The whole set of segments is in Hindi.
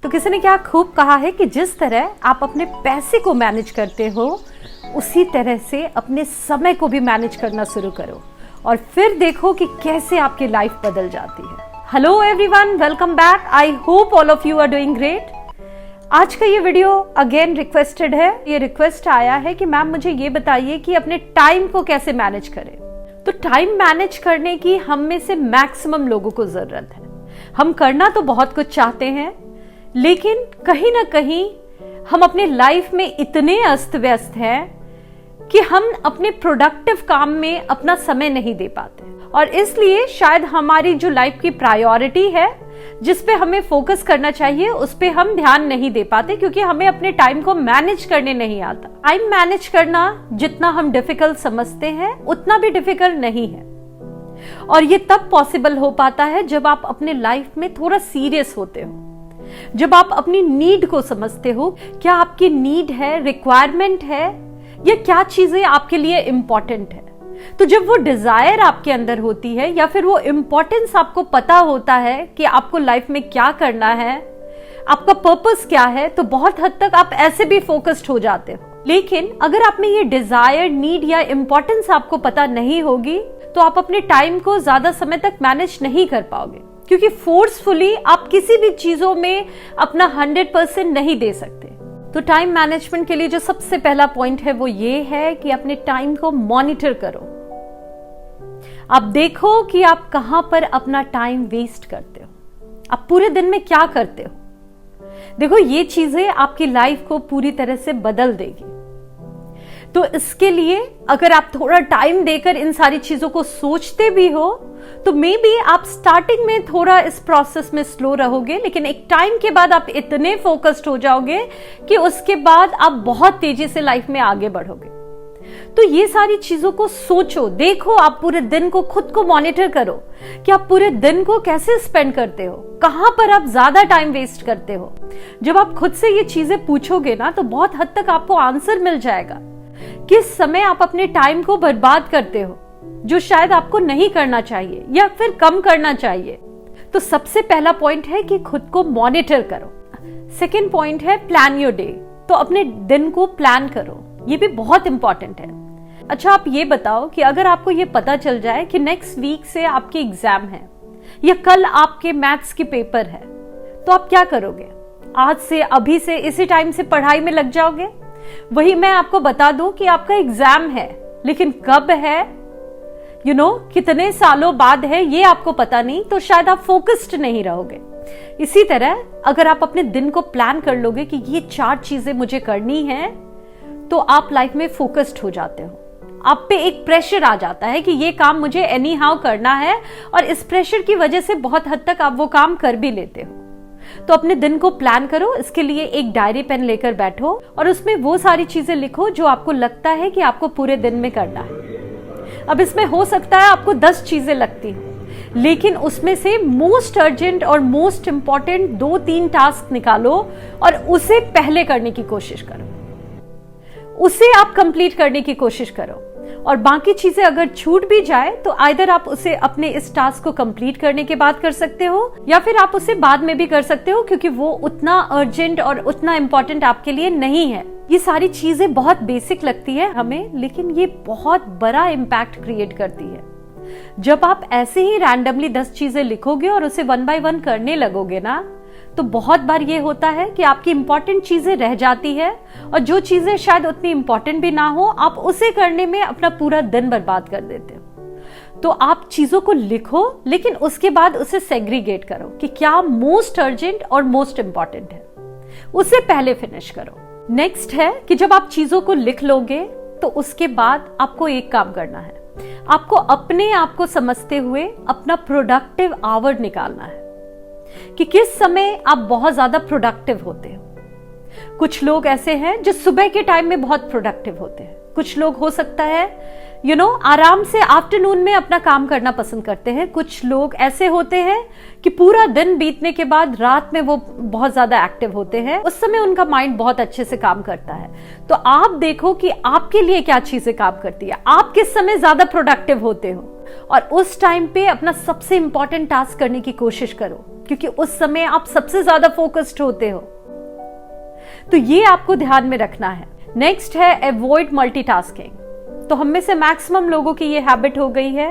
तो किसी ने क्या खूब कहा है कि जिस तरह आप अपने पैसे को मैनेज करते हो उसी तरह से अपने समय को भी मैनेज करना शुरू करो और फिर देखो कि कैसे आपकी लाइफ बदल जाती है। Hello everyone, welcome back. I hope all of you are doing great. आज का ये वीडियो अगेन रिक्वेस्टेड है। ये रिक्वेस्ट आया है कि मैम मुझे ये बताइए कि अपने टाइम को कैसे मैनेज करें। तो टाइम मैनेज करने की हम में से मैक्सिमम लोगों को जरूरत है। हम करना तो बहुत कुछ चाहते हैं, लेकिन कहीं ना कहीं हम अपने लाइफ में इतने अस्त व्यस्त हैं कि हम अपने प्रोडक्टिव काम में अपना समय नहीं दे पाते और इसलिए शायद हमारी जो लाइफ की प्रायोरिटी है, जिस पे हमें फोकस करना चाहिए, उस पे हम ध्यान नहीं दे पाते क्योंकि हमें अपने टाइम को मैनेज करने नहीं आता। टाइम मैनेज करना जितना हम डिफिकल्ट समझते हैं उतना भी डिफिकल्ट नहीं है और ये तब पॉसिबल हो पाता है जब आप अपने लाइफ में थोड़ा सीरियस होते हो, जब आप अपनी नीड को समझते हो। क्या आपकी नीड है, रिक्वायरमेंट है, या क्या चीजें आपके लिए इंपॉर्टेंट है। तो जब वो डिजायर आपके अंदर होती है या फिर वो इंपॉर्टेंस आपको पता होता है कि आपको लाइफ में क्या करना है, आपका पर्पस क्या है, तो बहुत हद तक आप ऐसे भी फोकस्ड हो जाते हो। लेकिन अगर आप में ये डिजायर, नीड या इंपॉर्टेंस आपको पता नहीं होगी तो आप अपने टाइम को ज्यादा समय तक मैनेज नहीं कर पाओगे, क्योंकि फोर्सफुली आप किसी भी चीजों में अपना 100% नहीं दे सकते। तो टाइम मैनेजमेंट के लिए जो सबसे पहला पॉइंट है वो ये है कि अपने टाइम को मॉनिटर करो। आप देखो कि आप कहां पर अपना टाइम वेस्ट करते हो, आप पूरे दिन में क्या करते हो। देखो, ये चीजें आपकी लाइफ को पूरी तरह से बदल देगी। तो इसके लिए अगर आप थोड़ा टाइम देकर इन सारी चीजों को सोचते भी हो तो मे बी आप स्टार्टिंग में थोड़ा इस प्रोसेस में स्लो रहोगे, लेकिन एक टाइम के बाद आप इतने फोकस्ड हो जाओगे कि उसके बाद आप बहुत तेजी से लाइफ में आगे बढ़ोगे। तो ये सारी चीजों को सोचो, देखो, आप पूरे दिन को खुद को मॉनिटर करो कि आप पूरे दिन को कैसे स्पेंड करते हो, कहां पर आप ज्यादा टाइम वेस्ट करते हो। जब आप खुद से ये चीजें पूछोगे ना तो बहुत हद तक आपको आंसर मिल जाएगा। किस समय आप अपने टाइम को बर्बाद करते हो जो शायद आपको नहीं करना चाहिए या फिर कम करना चाहिए। तो सबसे पहला पॉइंट है कि खुद को मॉनिटर करो। सेकंड पॉइंट है प्लान योर डे। तो अपने दिन को प्लान करो, ये भी बहुत इंपॉर्टेंट है। अच्छा, आप ये बताओ कि अगर आपको ये पता चल जाए कि नेक्स्ट वीक से आपके एग्जाम है या कल आपके मैथ्स के पेपर है, तो आप क्या करोगे? आज से, अभी से, इसी टाइम से पढ़ाई में लग जाओगे? वही मैं आपको बता दूं कि आपका एग्जाम है, लेकिन कब है, कितने सालों बाद है, ये आपको पता नहीं, तो शायद आप फोकस्ड नहीं रहोगे। इसी तरह अगर आप अपने दिन को प्लान कर लोगे कि ये 4 चीजें मुझे करनी है, तो आप लाइफ में फोकस्ड हो जाते हो। आप पे एक प्रेशर आ जाता है कि ये काम मुझे एनी हाउ करना है और इस प्रेशर की वजह से बहुत हद तक आप वो काम कर भी लेते हो। तो अपने दिन को प्लान करो। इसके लिए एक डायरी पेन लेकर बैठो और उसमें वो सारी चीजें लिखो जो आपको लगता है कि आपको पूरे दिन में करना है। अब इसमें हो सकता है आपको 10 चीजें लगती हो, लेकिन उसमें से मोस्ट अर्जेंट और मोस्ट इंपॉर्टेंट 2-3 टास्क निकालो और उसे पहले करने की कोशिश करो, उसे आप कंप्लीट करने की कोशिश करो। और बाकी चीजें अगर छूट भी जाए तो आइदर आप उसे अपने इस टास्क को कंप्लीट करने के बाद कर सकते हो या फिर आप उसे बाद में भी कर सकते हो, क्योंकि वो उतना अर्जेंट और उतना इंपॉर्टेंट आपके लिए नहीं है। ये सारी चीजें बहुत बेसिक लगती है हमें, लेकिन ये बहुत बड़ा इम्पैक्ट क्रिएट करती है। जब आप ऐसे ही रैंडमली 10 चीजें लिखोगे और उसे 1 बाय 1 करने लगोगे ना, तो बहुत बार ये होता है कि आपकी इंपॉर्टेंट चीजें रह जाती है और जो चीजें शायद उतनी इंपॉर्टेंट भी ना हो, आप उसे करने में अपना पूरा दिन बर्बाद कर देते हो। तो आप चीजों को लिखो, लेकिन उसके बाद उसे सेग्रीगेट करो कि क्या मोस्ट अर्जेंट और मोस्ट इंपॉर्टेंट है, उसे पहले फिनिश करो। नेक्स्ट है कि जब आप चीजों को लिख लोगे तो उसके बाद आपको एक काम करना है। आपको अपने आप को समझते हुए अपना प्रोडक्टिव आवर निकालना है कि किस समय आप बहुत ज्यादा प्रोडक्टिव होते हो। कुछ लोग ऐसे हैं जो सुबह के टाइम में बहुत प्रोडक्टिव होते हैं। कुछ लोग हो सकता है आराम से आफ्टरनून में अपना काम करना पसंद करते हैं। कुछ लोग ऐसे होते हैं कि पूरा दिन बीतने के बाद रात में वो बहुत ज्यादा एक्टिव होते हैं, उस समय उनका माइंड बहुत अच्छे से काम करता है। तो आप देखो कि आपके लिए क्या चीजें काम करती है, आप किस समय ज्यादा प्रोडक्टिव होते हो और उस टाइम पे अपना सबसे इंपॉर्टेंट टास्क करने की कोशिश करो, क्योंकि उस समय आप सबसे ज्यादा फोकस्ड होते हो। तो ये आपको ध्यान में रखना है। नेक्स्ट है अवॉइड मल्टीटास्किंग। तो हम में से मैक्सिमम लोगों की ये हैबिट हो गई है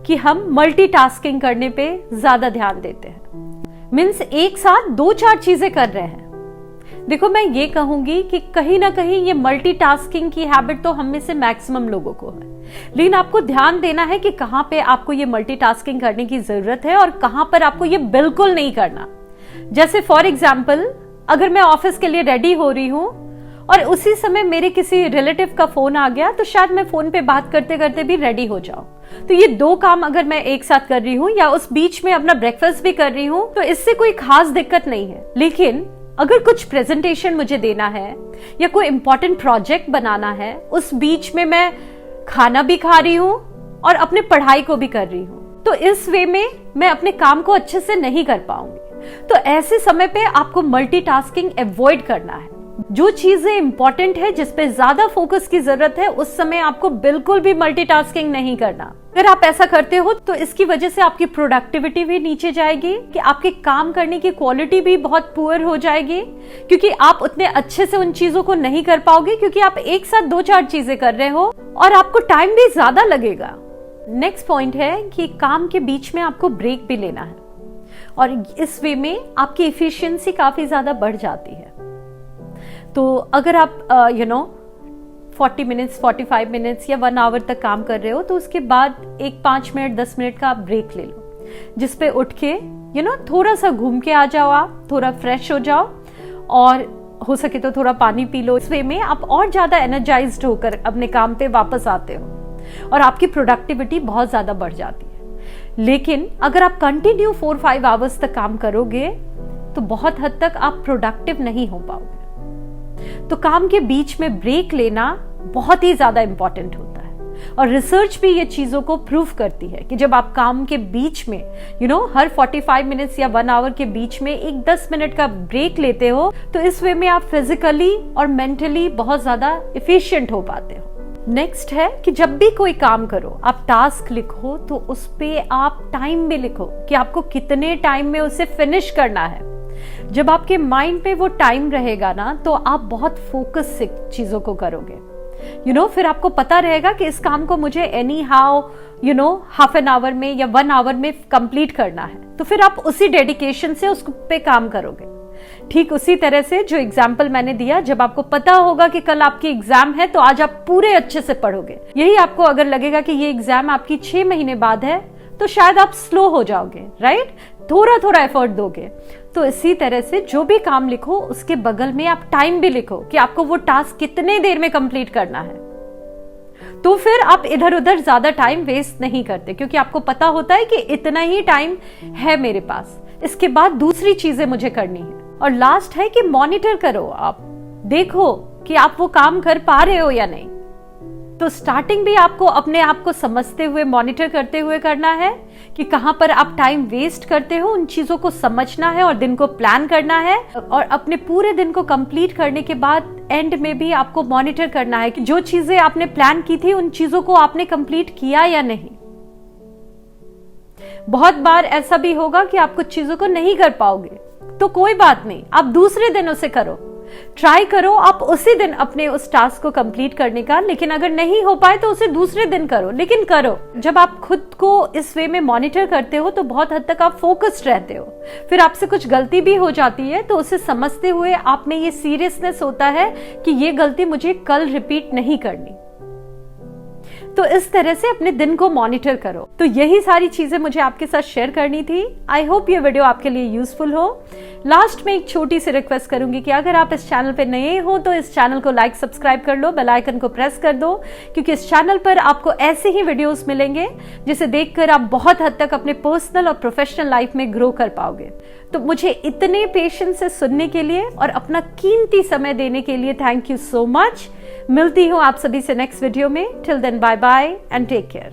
कि हम मल्टीटास्किंग करने पे ज्यादा ध्यान देते हैं। मीन्स एक साथ 2-4 चीजें कर रहे हैं। देखो, मैं ये कहूंगी कि कहीं ना कहीं ये मल्टीटास्किंग की हैबिट तो हम में से मैक्सिमम लोगों को है, लेकिन आपको ध्यान देना है कि कहां पे आपको ये मल्टीटास्किंग करने की जरूरत है और कहां पर आपको ये बिल्कुल नहीं करना। जैसे फॉर एग्जाम्पल, अगर मैं ऑफिस के लिए रेडी हो रही हूं और उसी समय मेरे किसी रिलेटिव का फोन आ गया, तो शायद मैं फोन पे बात करते करते भी रेडी हो जाऊं। तो ये 2 काम अगर मैं एक साथ कर रही हूं या उस बीच में अपना ब्रेकफास्ट भी कर रही हूं, तो इससे कोई खास दिक्कत नहीं है। लेकिन अगर कुछ प्रेजेंटेशन मुझे देना है या कोई इंपॉर्टेंट प्रोजेक्ट बनाना है, उस बीच में मैं खाना भी खा रही हूं और अपने पढ़ाई को भी कर रही हूं, तो इस वे में मैं अपने काम को अच्छे से नहीं कर पाऊंगी। तो ऐसे समय पे आपको मल्टीटास्किंग अवॉइड करना है। जो चीजें इंपॉर्टेंट है, जिस पे ज्यादा फोकस की जरूरत है, उस समय आपको बिल्कुल भी मल्टीटास्किंग नहीं करना। अगर आप ऐसा करते हो तो इसकी वजह से आपकी प्रोडक्टिविटी भी नीचे जाएगी, कि आपके काम करने की क्वालिटी भी बहुत पुअर हो जाएगी, क्योंकि आप उतने अच्छे से उन चीजों को नहीं कर पाओगे, क्योंकि आप एक साथ 2-4 चीजें कर रहे हो और आपको टाइम भी ज्यादा लगेगा। नेक्स्ट पॉइंट है कि काम के बीच में आपको ब्रेक भी लेना है, और इस वे में आपकी एफिशिएंसी काफी ज्यादा बढ़ जाती है। तो अगर आप 40 मिनट्स, 45 मिनट्स या 1 आवर तक काम कर रहे हो, तो उसके बाद एक 5 मिनट 10 मिनट का आप ब्रेक ले लो, जिसपे उठ के थोड़ा सा घूम के आ जाओ, आप थोड़ा फ्रेश हो जाओ और हो सके तो थोड़ा पानी पी लो। इस वे में आप और ज्यादा एनर्जाइज्ड होकर अपने काम पे वापस आते हो और आपकी प्रोडक्टिविटी बहुत ज्यादा बढ़ जाती है। लेकिन अगर आप कंटिन्यू 4-5 आवर्स तक काम करोगे, तो बहुत हद तक आप प्रोडक्टिव नहीं हो पाओगे। तो काम के बीच में ब्रेक लेना बहुत ही ज्यादा इंपॉर्टेंट होता है, और रिसर्च भी ये चीजों को प्रूव करती है कि जब आप काम के बीच में हर 45 मिनट्स या 1 आवर के बीच में एक 10 मिनट का ब्रेक लेते हो, तो इस वे में आप फिजिकली और मेंटली बहुत ज्यादा एफिशिएंट हो पाते हो। नेक्स्ट है कि जब भी कोई काम करो, आप टास्क लिखो तो उस पे आप टाइम भी लिखो कि आपको कितने टाइम में उसे फिनिश करना है। जब आपके माइंड पे वो टाइम रहेगा ना, तो आप बहुत फोकस से चीजों को करोगे। फिर आपको पता रहेगा कि इस काम को मुझे any how half an hour में या 1 आवर में कंप्लीट करना है, तो फिर आप उसी डेडिकेशन से उस पे काम करोगे। ठीक उसी तरह से जो एग्जाम्पल मैंने दिया, जब आपको पता होगा कि कल आपकी एग्जाम है, तो आज आप पूरे अच्छे से पढ़ोगे। यही आपको अगर लगेगा कि ये एग्जाम आपकी 6 महीने बाद है, तो शायद आप स्लो हो जाओगे, राइट? थोड़ा थोड़ा एफर्ट दोगे। तो इसी तरह से जो भी काम लिखो, उसके बगल में आप टाइम भी लिखो कि आपको वो टास्क कितने देर में कंप्लीट करना है। तो फिर आप इधर उधर ज्यादा टाइम वेस्ट नहीं करते, क्योंकि आपको पता होता है कि इतना ही टाइम है मेरे पास, इसके बाद दूसरी चीजें मुझे करनी है। और लास्ट है कि मॉनिटर करो, आप देखो कि आप वो काम कर पा रहे हो या नहीं। तो स्टार्टिंग भी आपको अपने आप को समझते हुए, मॉनिटर करते हुए करना है कि कहां पर आप टाइम वेस्ट करते हो, उन चीजों को समझना है और दिन को प्लान करना है। और अपने पूरे दिन को कंप्लीट करने के बाद एंड में भी आपको मॉनिटर करना है कि जो चीजें आपने प्लान की थी, उन चीजों को आपने कंप्लीट किया या नहीं। बहुत बार ऐसा भी होगा कि आप कुछ चीजों को नहीं कर पाओगे, तो कोई बात नहीं, आप दूसरे दिन उसे करो, ट्राई करो आप उसी दिन अपने उस टास्क को कंप्लीट करने का। लेकिन अगर नहीं हो पाए तो उसे दूसरे दिन करो, लेकिन करो। जब आप खुद को इस वे में मॉनिटर करते हो, तो बहुत हद तक आप फोकस्ड रहते हो। फिर आपसे कुछ गलती भी हो जाती है, तो उसे समझते हुए आप में ये सीरियसनेस होता है कि ये गलती मुझे कल रिपीट नहीं करनी। तो इस तरह से अपने दिन को मॉनिटर करो। तो यही सारी चीजें मुझे आपके साथ शेयर करनी थी। आई होप ये वीडियो आपके लिए यूजफुल हो। लास्ट में एक छोटी सी रिक्वेस्ट करूंगी कि अगर आप इस चैनल पे नए हो, तो इस चैनल को लाइक, सब्सक्राइब कर लो, बेल आइकन को प्रेस कर दो, क्योंकि इस चैनल पर आपको ऐसे ही वीडियोस मिलेंगे जिसे देखकर आप बहुत हद तक अपने पर्सनल और प्रोफेशनल लाइफ में ग्रो कर पाओगे। तो मुझे इतने पेशेंस से सुनने के लिए और अपना कीमती समय देने के लिए थैंक यू सो मच। मिलती हूँ आप सभी से नेक्स्ट वीडियो में। Till then bye bye and take care.